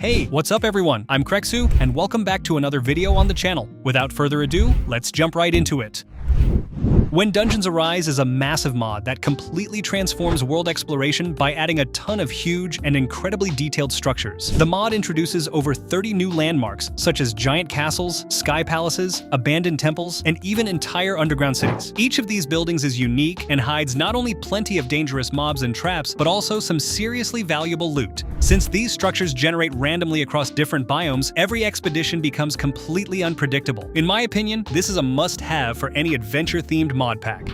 Hey, what's up everyone? I'm Kreksu, and welcome back to another video on the channel. Without further ado, let's jump right into it. When Dungeons Arise is a massive mod that completely transforms world exploration by adding a ton of huge and incredibly detailed structures. The mod introduces over 30 new landmarks, such as giant castles, sky palaces, abandoned temples, and even entire underground cities. Each of these buildings is unique and hides not only plenty of dangerous mobs and traps, but also some seriously valuable loot. Since these structures generate randomly across different biomes, every expedition becomes completely unpredictable. In my opinion, this is a must-have for any adventure-themed mod pack.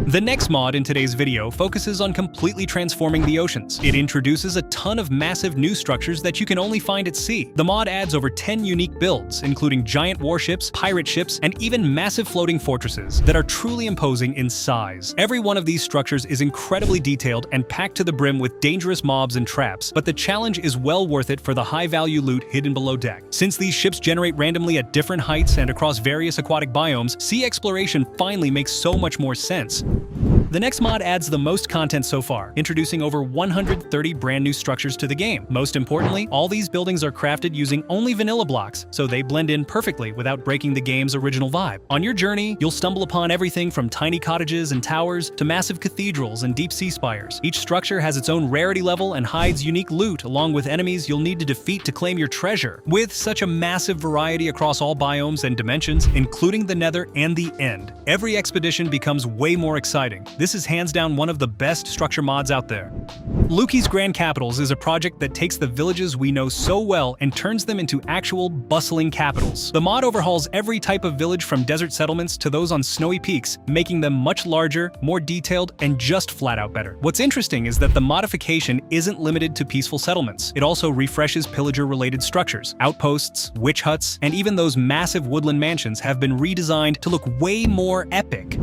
The next mod in today's video focuses on completely transforming the oceans. It introduces a ton of massive new structures that you can only find at sea. The mod adds over 10 unique builds, including giant warships, pirate ships, and even massive floating fortresses that are truly imposing in size. Every one of these structures is incredibly detailed and packed to the brim with dangerous mobs and traps, but the challenge is well worth it for the high-value loot hidden below deck. Since these ships generate randomly at different heights and across various aquatic biomes, sea exploration finally makes so much more sense. The next mod adds the most content so far, introducing over 130 brand new structures to the game. Most importantly, all these buildings are crafted using only vanilla blocks, so they blend in perfectly without breaking the game's original vibe. On your journey, you'll stumble upon everything from tiny cottages and towers to massive cathedrals and deep-sea spires. Each structure has its own rarity level and hides unique loot, along with enemies you'll need to defeat to claim your treasure. With such a massive variety across all biomes and dimensions, including the Nether and the End, every expedition becomes way more exciting. This is hands down one of the best structure mods out there. Luki's Grand Capitals is a project that takes the villages we know so well and turns them into actual bustling capitals. The mod overhauls every type of village from desert settlements to those on snowy peaks, making them much larger, more detailed, and just flat out better. What's interesting is that the modification isn't limited to peaceful settlements. It also refreshes pillager-related structures. Outposts, witch huts, and even those massive woodland mansions have been redesigned to look way more epic.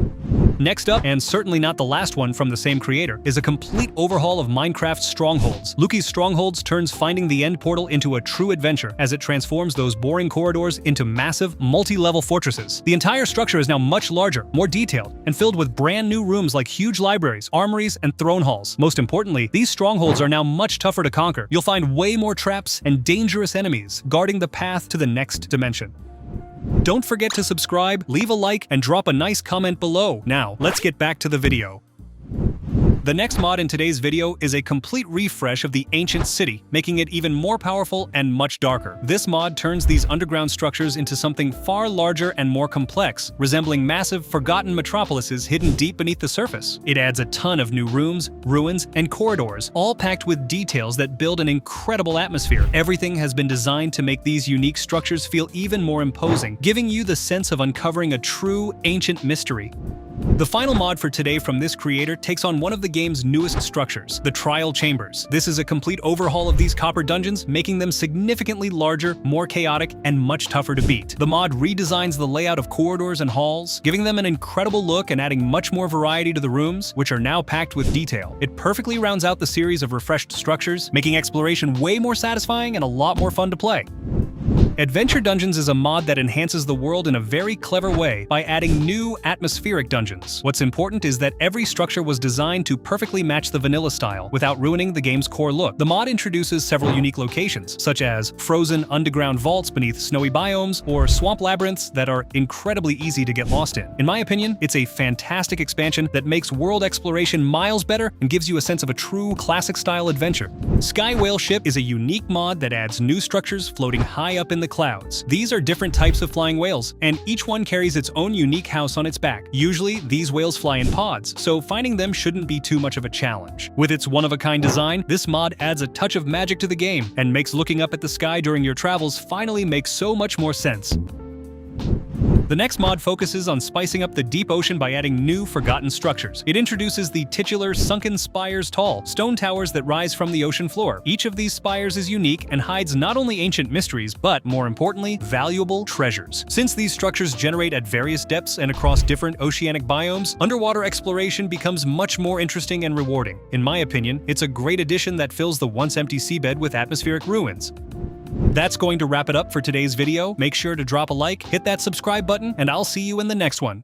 Next up, and certainly not the last one from the same creator, is a complete overhaul of Minecraft's Strongholds. Luki's Strongholds turns finding the end portal into a true adventure as it transforms those boring corridors into massive, multi-level fortresses. The entire structure is now much larger, more detailed, and filled with brand new rooms like huge libraries, armories, and throne halls. Most importantly, these strongholds are now much tougher to conquer. You'll find way more traps and dangerous enemies guarding the path to the next dimension. Don't forget to subscribe, leave a like, and drop a nice comment below. Now, let's get back to the video. The next mod in today's video is a complete refresh of the ancient city, making it even more powerful and much darker. This mod turns these underground structures into something far larger and more complex, resembling massive, forgotten metropolises hidden deep beneath the surface. It adds a ton of new rooms, ruins, and corridors, all packed with details that build an incredible atmosphere. Everything has been designed to make these unique structures feel even more imposing, giving you the sense of uncovering a true ancient mystery. The final mod for today from this creator takes on one of the game's newest structures, the Trial Chambers. This is a complete overhaul of these copper dungeons, making them significantly larger, more chaotic, and much tougher to beat. The mod redesigns the layout of corridors and halls, giving them an incredible look and adding much more variety to the rooms, which are now packed with detail. It perfectly rounds out the series of refreshed structures, making exploration way more satisfying and a lot more fun to play. Adventure Dungeons is a mod that enhances the world in a very clever way by adding new atmospheric dungeons. What's important is that every structure was designed to perfectly match the vanilla style without ruining the game's core look. The mod introduces several unique locations, such as frozen underground vaults beneath snowy biomes or swamp labyrinths that are incredibly easy to get lost in. In my opinion, it's a fantastic expansion that makes world exploration miles better and gives you a sense of a true classic-style adventure. Sky Whale Ship is a unique mod that adds new structures floating high up in the clouds. These are different types of flying whales, and each one carries its own unique house on its back. Usually, these whales fly in pods, so finding them shouldn't be too much of a challenge. With its one-of-a-kind design, this mod adds a touch of magic to the game and makes looking up at the sky during your travels finally make so much more sense. The next mod focuses on spicing up the deep ocean by adding new, forgotten structures. It introduces the titular Sunken Spires tall, stone towers that rise from the ocean floor. Each of these spires is unique and hides not only ancient mysteries, but, more importantly, valuable treasures. Since these structures generate at various depths and across different oceanic biomes, underwater exploration becomes much more interesting and rewarding. In my opinion, it's a great addition that fills the once-empty seabed with atmospheric ruins. That's going to wrap it up for today's video. Make sure to drop a like, hit that subscribe button, and I'll see you in the next one.